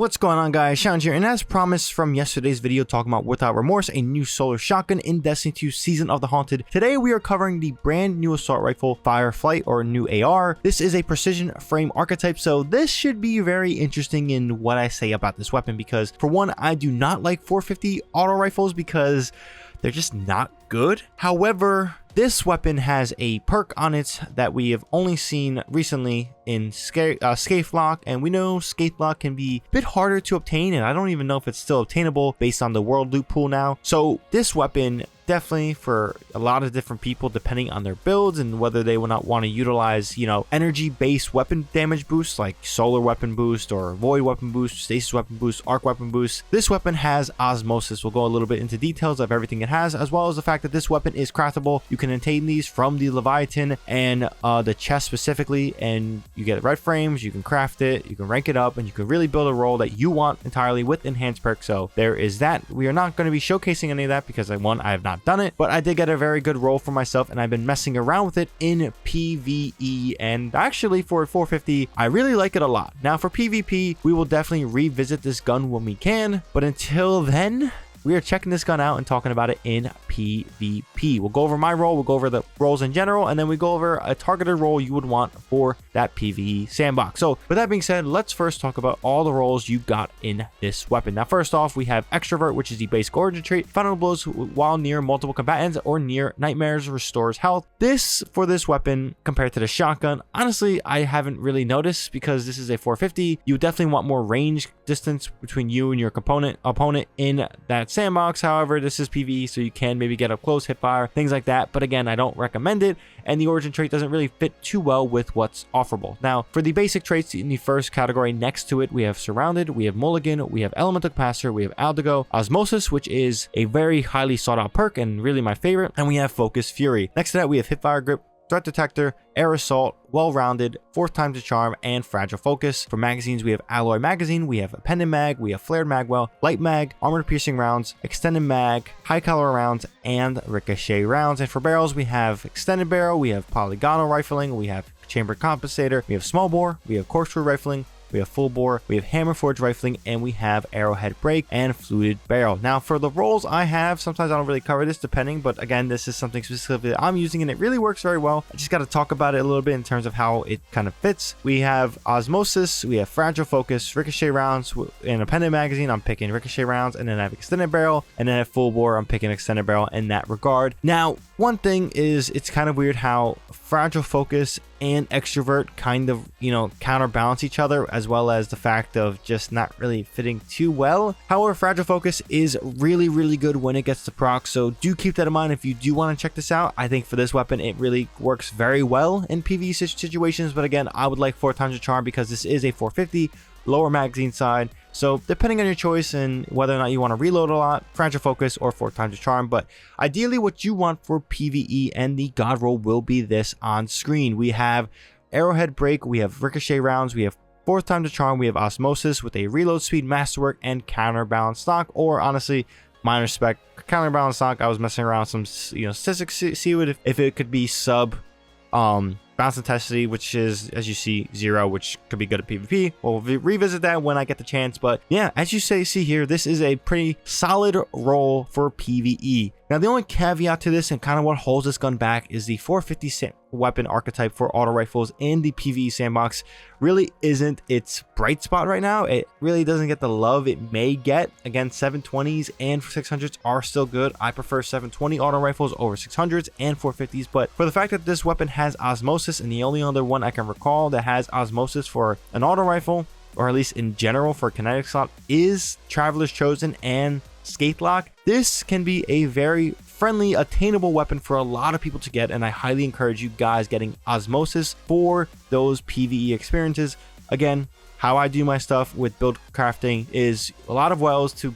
What's going on, guys? Sean here, and as promised from yesterday's video talking about Without Remorse, a new solar shotgun in Destiny 2 Season of the Haunted, today we are covering the brand new assault rifle Firefright, or new AR. This is a precision frame archetype, so this should be very interesting in what I say about this weapon, because for one, I do not like 450 auto rifles because they're just not good. However, this weapon has a perk on it that we have only seen recently in Scathe Lock, and we know Scathe Lock can be a bit harder to obtain, and I don't even know if it's still obtainable based on the world loot pool now. So this weapon, definitely for a lot of different people, depending on their builds and whether they will not want to utilize, energy-based weapon damage boosts like solar weapon boost or void weapon boost, stasis weapon boost, arc weapon boost. This weapon has osmosis. We'll go a little bit into details of everything it has, as well as the fact that this weapon is craftable. You can obtain these from the Leviathan and the chest specifically, and you get red frames. You can craft it, you can rank it up, and you can really build a role that you want entirely with enhanced perks. So there is that. We are not going to be showcasing any of that because I have not done it, but I did get a very good role for myself, and I've been messing around with it in PvE, and actually for 450 I really like it a lot. Now for PvP, we will definitely revisit this gun when we can, but until then we are checking this gun out and talking about it in PvP. We'll go over my role, we'll go over the roles in general, and then we go over a targeted role you would want for that PvE sandbox. So with that being said, let's first talk about all the roles you got in this weapon. Now first off, we have Extrovert, which is the basic origin trait. Final blows while near multiple combatants or near nightmares, restores health. This, for this weapon compared to the shotgun, honestly I haven't really noticed, because this is a 450. You definitely want more range distance between you and your opponent in that sandbox. However, this is PvE, so you can maybe get up close, hip fire, things like that, but again, I don't recommend it, and the origin trait doesn't really fit too well with what's offerable. Now for the basic traits in the first category, next to it we have Surrounded, we have Mulligan, we have Elemental Capacitor, we have Aldigo, Osmosis, which is a very highly sought out perk and really my favorite, and we have Focus Fury. Next to that we have Hipfire Grip, Threat Detector, Air Assault, Well-Rounded, Fourth Time to Charm, and Fragile Focus. For magazines, we have Alloy Magazine, we have Appended Mag, we have Flared Magwell, Light Mag, Armored Piercing Rounds, Extended Mag, High Caliber Rounds, and Ricochet Rounds. And for barrels, we have Extended Barrel, we have Polygonal Rifling, we have Chamber Compensator, we have Small Bore, we have Corkscrew Rifling, we have Full Bore, we have Hammer Forge Rifling, and we have Arrowhead Break and Fluted Barrel. Now for the roles I have, sometimes I don't really cover this depending, but again, this is something specifically that I'm using and it really works very well. I just got to talk about it a little bit in terms of how it kind of fits. We have Osmosis, we have Fragile Focus, Ricochet Rounds. In Appended Magazine, I'm picking Ricochet Rounds, and then I have Extended Barrel, and then at Full Bore, I'm picking Extended Barrel in that regard. Now, one thing is, it's kind of weird how Fragile Focus and Extrovert kind of, counterbalance each other, as well as the fact of just not really fitting too well. However, Fragile Focus is really, really good when it gets to proc, so do keep that in mind if you do want to check this out. I think for this weapon, it really works very well in PvE situations, but again, I would like 4 times the charm because this is a 450, lower magazine side. So depending on your choice and whether or not you want to reload a lot, Fragile Focus or 4 times the charm, but ideally what you want for PvE and the God roll will be this on screen. We have Arrowhead Break, we have Ricochet Rounds, we have 4th time to charm, we have Osmosis with a reload speed, masterwork, and counterbalance stock, or honestly, minor spec counterbalance stock. I was messing around some statistics, see if it could be sub bounce intensity, which is, as you see, 0, which could be good at PvP. We'll revisit that when I get the chance, but yeah, as you see here, this is a pretty solid role for PvE. Now the only caveat to this and kind of what holds this gun back is the 450 weapon archetype for auto rifles in the PvE sandbox really isn't its bright spot right now. It really doesn't get the love it may get. Again, 720s and 600s are still good. I prefer 720 auto rifles over 600s and 450s, but for the fact that this weapon has Osmosis, and the only other one I can recall that has Osmosis for an auto rifle, or at least in general for kinetic slot, is Traveler's Chosen and Scathe Lock. This can be a very friendly, attainable weapon for a lot of people to get, and I highly encourage you guys getting Osmosis for those PvE experiences. Again, how I do my stuff with build crafting is a lot of wells to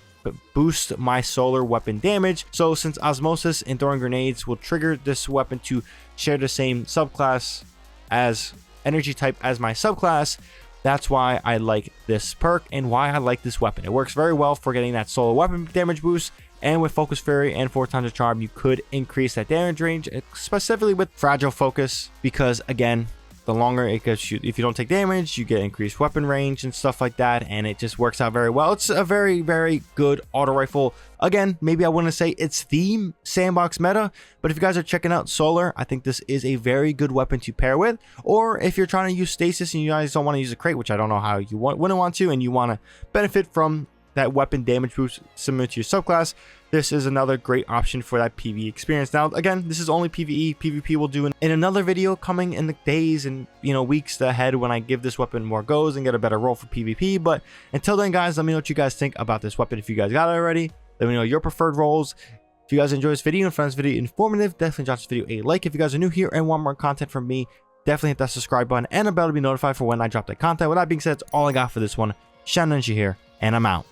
boost my solar weapon damage. So since Osmosis and throwing grenades will trigger this weapon to share the same subclass as energy type as my subclass, that's why I like this perk and why I like this weapon. It works very well for getting that solar weapon damage boost, and with Focus Fury and 4 times the charm, you could increase that damage range, specifically with Fragile Focus, because again, the longer it gets you. If you don't take damage, you get increased weapon range and stuff like that, and it just works out very well. It's a very, very good auto rifle. Again, maybe I wouldn't say it's the sandbox meta, but if you guys are checking out solar, I think this is a very good weapon to pair with. Or if you're trying to use stasis and you guys don't want to use a crate, which I don't know how you wouldn't want to, and you want to benefit from that weapon damage boost similar to your subclass, this is another great option for that PvE experience. Now, again, this is only PvE. PvP will do in another video coming in the days and weeks ahead when I give this weapon more goes and get a better roll for PvP. But until then, guys, let me know what you guys think about this weapon. If you guys got it already, let me know your preferred rolls. If you guys enjoy this video and find this video informative, definitely drop this video a like. If you guys are new here and want more content from me, definitely hit that subscribe button and a bell to be notified for when I drop that content. With that being said, that's all I got for this one. Shout out to you here, and I'm out.